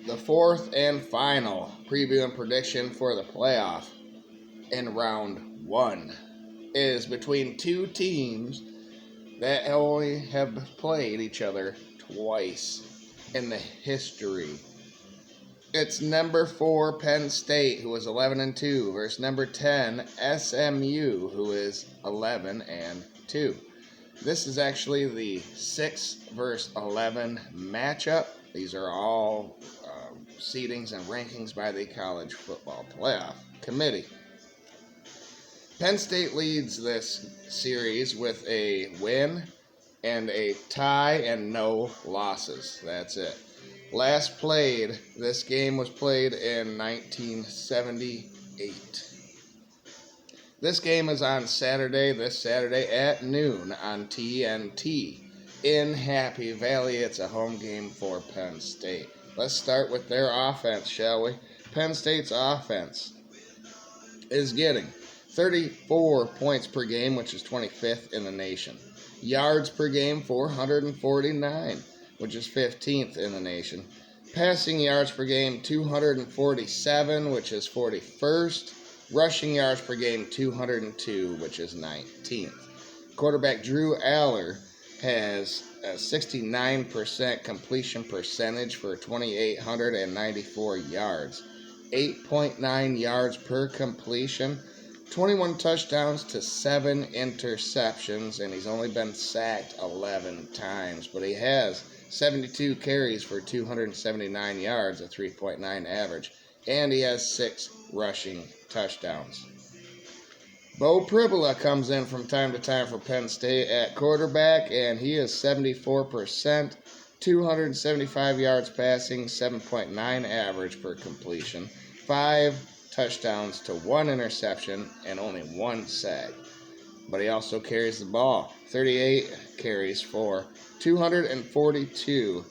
The fourth and final preview and prediction for the playoff in round one is between two teams that only have played each other twice in the history. It's number 4 Penn State, who is 11-2, versus number 10 SMU, who is 11-2. This is actually the 6 versus 11 matchup. These are all seedings and rankings by the College Football Playoff Committee. Penn State leads this series with a win and a tie and no losses. That's it. Last played, this game was played in 1978. This game is on this Saturday at noon on TNT in Happy Valley. It's a home game for Penn State. Let's start with their offense, shall we? Penn State's offense is getting 34 points per game, which is 25th in the nation. Yards per game, 449, which is 15th in the nation. Passing yards per game, 247, which is 41st. Rushing yards per game, 202, which is 19th. Quarterback Drew Aller has a 69% completion percentage for 2,894 yards. 8.9 yards per completion. 21 touchdowns to 7 interceptions, and he's only been sacked 11 times. But he has 72 carries for 279 yards, a 3.9 average, and he has 6 rushing touchdowns. Bo Pribula comes in from time to time for Penn State at quarterback, and he is 74%, 275 yards passing, 7.9 average per completion, 5 touchdowns to 1 interception, and only 1 sack. But he also carries the ball, 38 carries for 242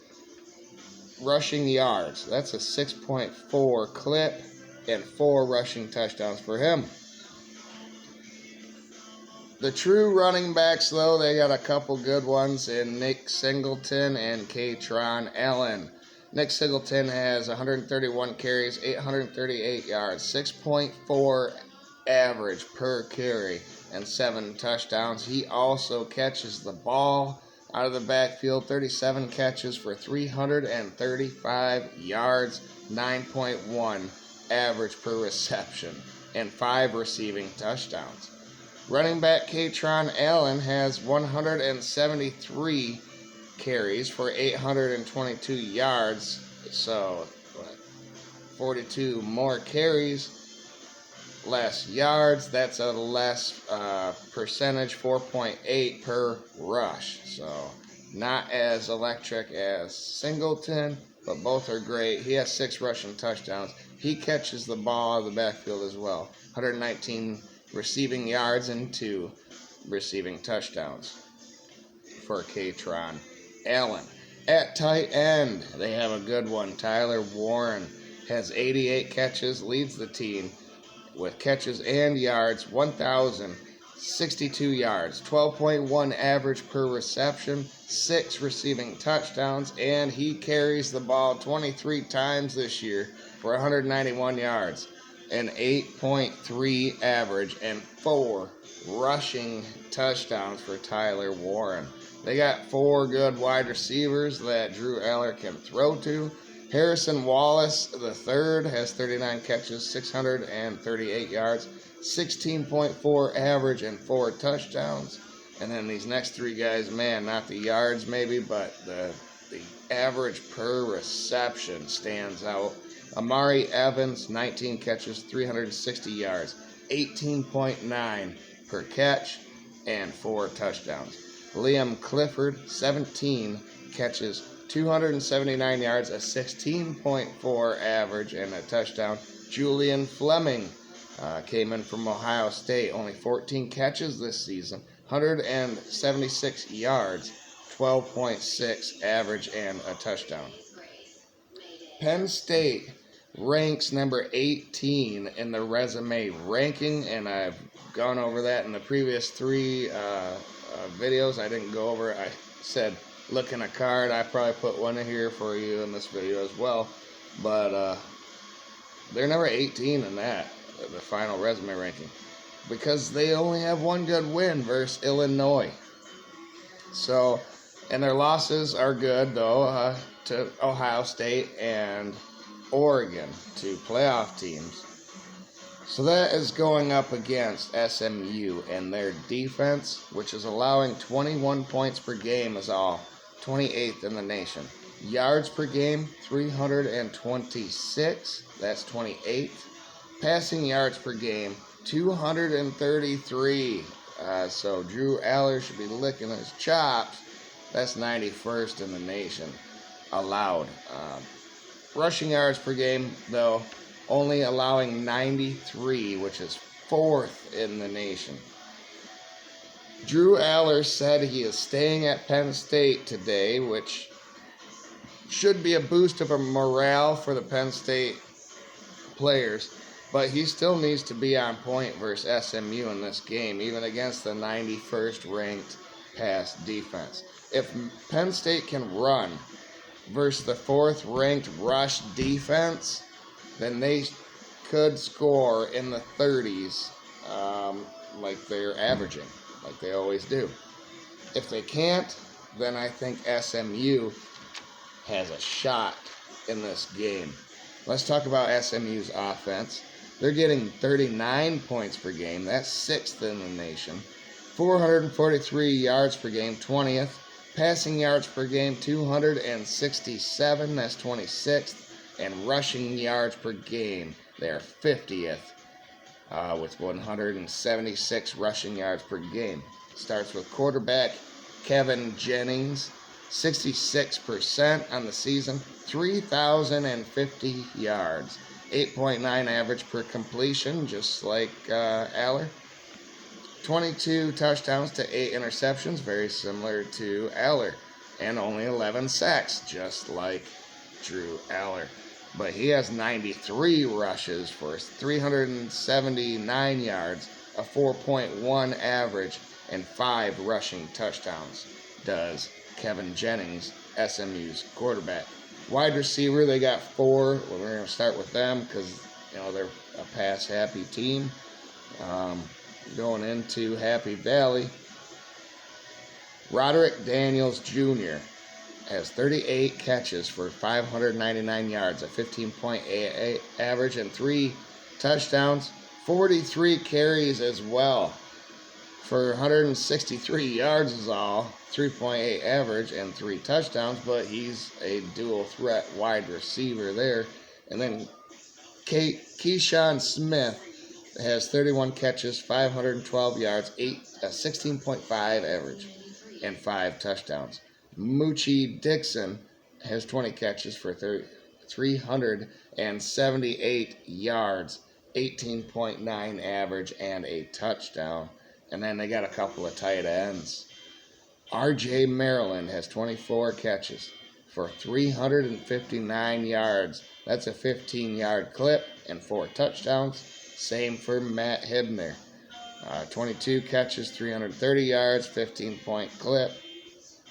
rushing yards. That's a 6.4 clip and 4 rushing touchdowns for him. The true running backs, though, they got a couple good ones in Nick Singleton and Katron Allen. Nick Singleton has 131 carries, 838 yards, 6.4 average per carry, and 7 touchdowns. He also catches the ball out of the backfield, 37 catches for 335 yards, 9.1 average per reception, and 5 receiving touchdowns. Running back Katron Allen has 173 carries for 822 yards, so 42 more carries, less yards. That's a less percentage, 4.8 per rush. So not as electric as Singleton, but both are great. He has 6 rushing touchdowns. He catches the ball out of the backfield as well. 119 receiving yards and 2 receiving touchdowns for Katron Allen. At tight end, they have a good one. Tyler Warren has 88 catches, leads the team with catches and yards, 1,062 yards, 12.1 average per reception, 6 receiving touchdowns, and he carries the ball 23 times this year for 191 yards, an 8.3 average, and 4 rushing touchdowns for Tyler Warren. They got 4 good wide receivers that Drew Aller can throw to. Harrison Wallace III has 39 catches, 638 yards, 16.4 average, and 4 touchdowns. And then these next 3 guys, man, not the yards maybe, but the average per reception stands out. Amari Evans, 19 catches, 360 yards, 18.9 per catch, and 4 touchdowns. Liam Clifford, 17 catches, 279 yards, a 16.4 average, and a touchdown. Julian Fleming came in from Ohio State, only 14 catches this season, 176 yards, 12.6 average, and a touchdown. Penn State ranks number 18 in the resume ranking, and I've gone over that in the previous 3 videos. I didn't go over it. I said look in a card. I probably put one in here for you in this video as well. But they're number 18 in that, the final resume ranking, because they only have one good win versus Illinois. So, and their losses are good, though, to Ohio State and Oregon, two playoff teams. So that is going up against SMU and their defense, which is allowing 21 points per game, is all 28th in the nation. Yards per game, 326, that's 28th. Passing yards per game, 233. So Drew Aller should be licking his chops. That's 91st in the nation allowed. Rushing yards per game, though, only allowing 93, which is 4th in the nation. Drew Aller said he is staying at Penn State today, which should be a boost of morale for the Penn State players, but he still needs to be on point versus SMU in this game, even against the 91st ranked pass defense. If Penn State can run versus the 4th ranked rush defense, then they could score in the 30s, like they're averaging, like they always do. If they can't, then I think SMU has a shot in this game. Let's talk about SMU's offense. They're getting 39 points per game. That's 6th in the nation. 443 yards per game, 20th. Passing yards per game, 267. That's 26th. And rushing yards per game, they're 50th with 176 rushing yards per game. Starts with quarterback Kevin Jennings, 66% on the season, 3,050 yards, 8.9 average per completion, just like Aller. 22 touchdowns to 8 interceptions, very similar to Aller, and only 11 sacks, just like Drew Aller. But he has 93 rushes for 379 yards, a 4.1 average, and 5 rushing touchdowns, does Kevin Jennings, SMU's quarterback. Wide receiver, they got 4. Well, we're going to start with them because, they're a pass-happy team. Going into Happy Valley, Roderick Daniels Jr. has 38 catches for 599 yards, a 15.8 average, and 3 touchdowns. 43 carries as well for 163 yards is all, 3.8 average, and 3 touchdowns, but he's a dual threat wide receiver there. And then Keyshawn Smith has 31 catches, 512 yards, 16.5 average, and 5 touchdowns. Moochie Dixon has 20 catches for 378 yards, 18.9 average, and a touchdown. And then they got a couple of tight ends. R.J. Maryland has 24 catches for 359 yards. That's a 15-yard clip and 4 touchdowns. Same for Matt Hibner. 22 catches, 330 yards, 15-point clip,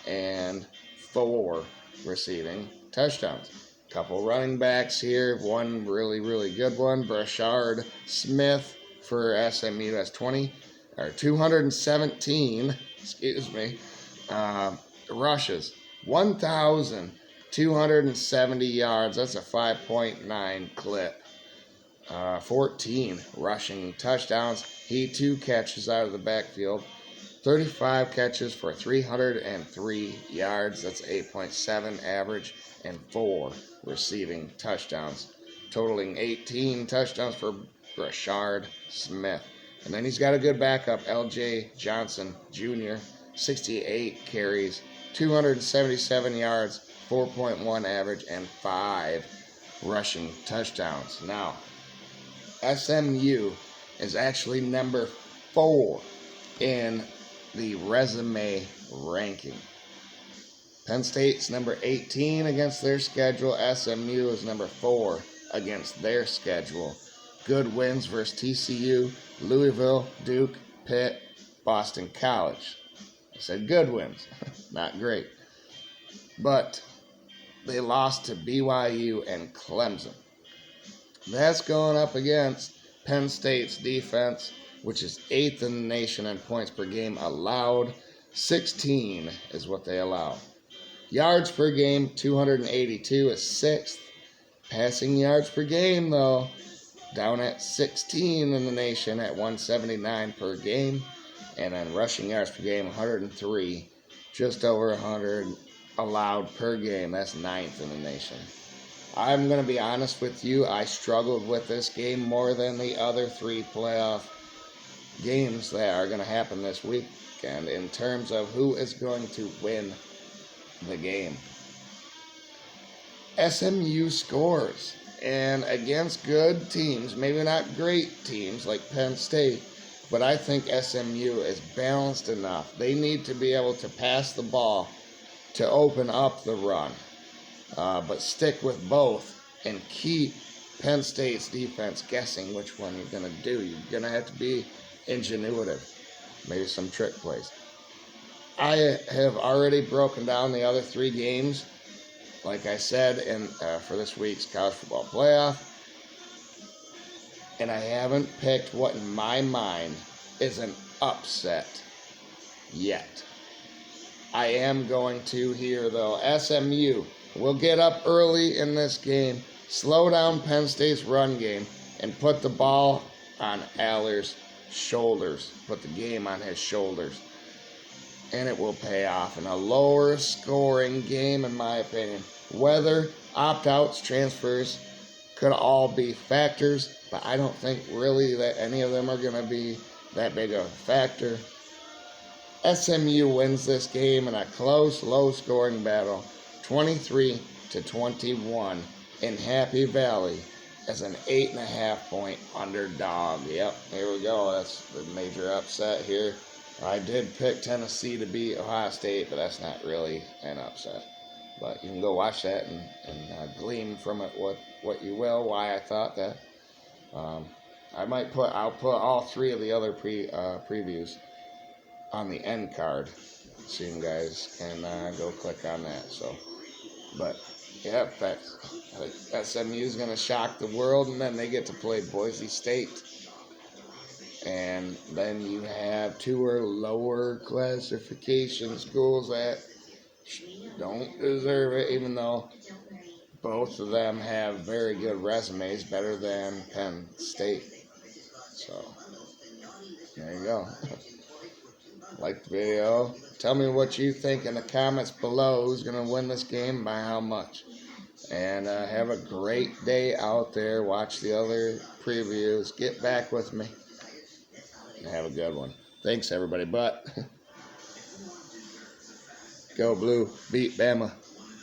and 4 receiving touchdowns. Couple running backs here. One really, really good one. Brashard Smith for SMU has 217, rushes. 1,270 yards. That's a 5.9 clip. 14 rushing touchdowns. He too catches out of the backfield. 35 catches for 303 yards. That's 8.7 average, and 4 receiving touchdowns, totaling 18 touchdowns for Brashard Smith. And then he's got a good backup, L.J. Johnson Jr., 68 carries, 277 yards, 4.1 average, and 5 rushing touchdowns. Now, SMU is actually number 4 in the resume ranking. Penn State's number 18 against their schedule. SMU is number 4 against their schedule. Good wins versus TCU, Louisville, Duke, Pitt, Boston College. I said good wins, not great. But they lost to BYU and Clemson. That's going up against Penn State's defense, which is 8th in the nation in points per game allowed. 16 is what they allow. Yards per game, 282 is 6th. Passing yards per game, though, down at 16 in the nation at 179 per game. And then rushing yards per game, 103, just over 100 allowed per game. That's 9th in the nation. I'm going to be honest with you, I struggled with this game more than the other 3 playoff games that are going to happen this weekend in terms of who is going to win the game. SMU scores, and against good teams, maybe not great teams like Penn State, but I think SMU is balanced enough. They need to be able to pass the ball to open up the run. But stick with both and keep Penn State's defense guessing which one you're going to do. You're going to have to be ingenuitive. Maybe some trick plays. I have already broken down the other 3 games, like I said, for this week's college football playoff. And I haven't picked what in my mind is an upset yet. I am going to here, though. SMU will get up early in this game, slow down Penn State's run game, and put the ball on Aller's shoulders. Put the game on his shoulders. And it will pay off in a lower scoring game, in my opinion. Weather, opt-outs, transfers could all be factors, but I don't think really that any of them are going to be that big of a factor. SMU wins this game in a close, low-scoring battle, 23-21 in Happy Valley as an 8.5-point underdog. Yep, here we go. That's the major upset here. I did pick Tennessee to beat Ohio State, but that's not really an upset. But you can go watch that and glean from it what you will, why I thought that. I'll put all 3 of the other previews on the end card, so you guys can go click on that. So, but yeah, SMU is going to shock the world, and then they get to play Boise State, and then you have 2 lower classification schools that don't deserve it, even though both of them have very good resumes, better than Penn State. So there you go. Like the video. Tell me what you think in the comments below. Who's going to win this game, by how much? And have a great day out there. Watch the other previews. Get back with me. And have a good one. Thanks, everybody. But go Blue. Beat Bama.